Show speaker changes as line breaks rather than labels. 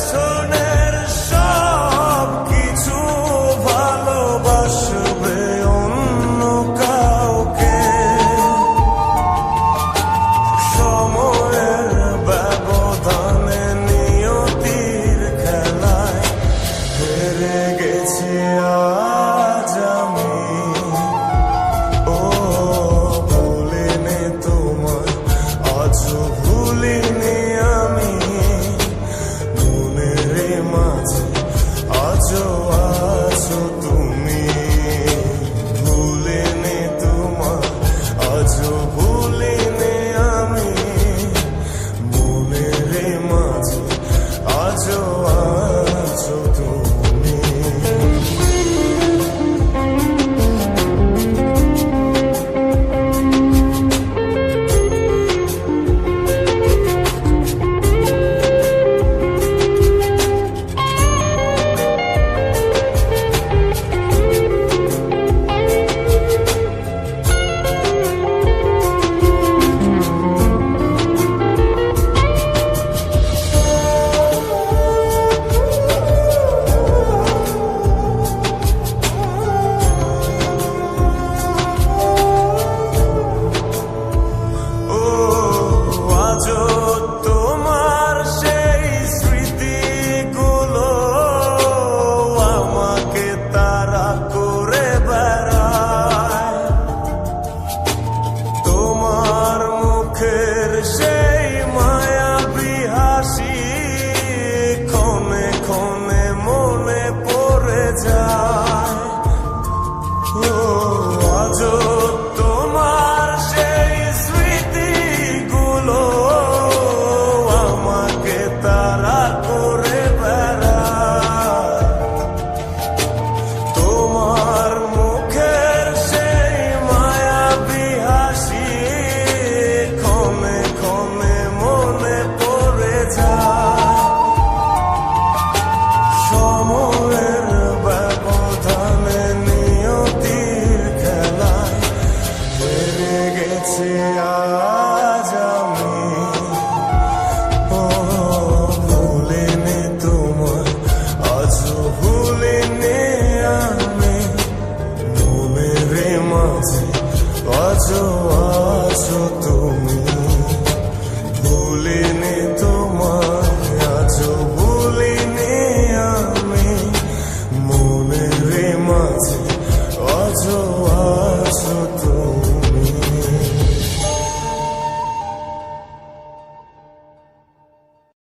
পেছনের সব কিছু ভালোবাসবে অন্য কাউকে। সময়ের ব্যবধানে নিয়তির খেলায় হেরে গেছি আজ আমি। ও ভুলিনি তোমায়, আজও ভুলিনি আমি। মনের মাঝে আজও আছো তুমি। ভুলিনি তোমায়, আজও ভুলিনি আমি। মনের মাঝে আজও আছো তুমি। সেই মায়াবী হাসি ক্ষণে ক্ষণে মনে পড়ে যায়। ও আজও তোমার সেই স্মৃতিগুলো আমাকে তাড়া করে বেড়ায়। তোমার মুখের সেই মায়াবী হাসি মনে পড়ে যায়। সময়ের ব্যবধানে নিয়তির খেলায় হেরে গেছি আজ আমি। ও ভুলিনি তোমায়, আজও ভুলিনি আমি। মনের মাঝে আজও আছো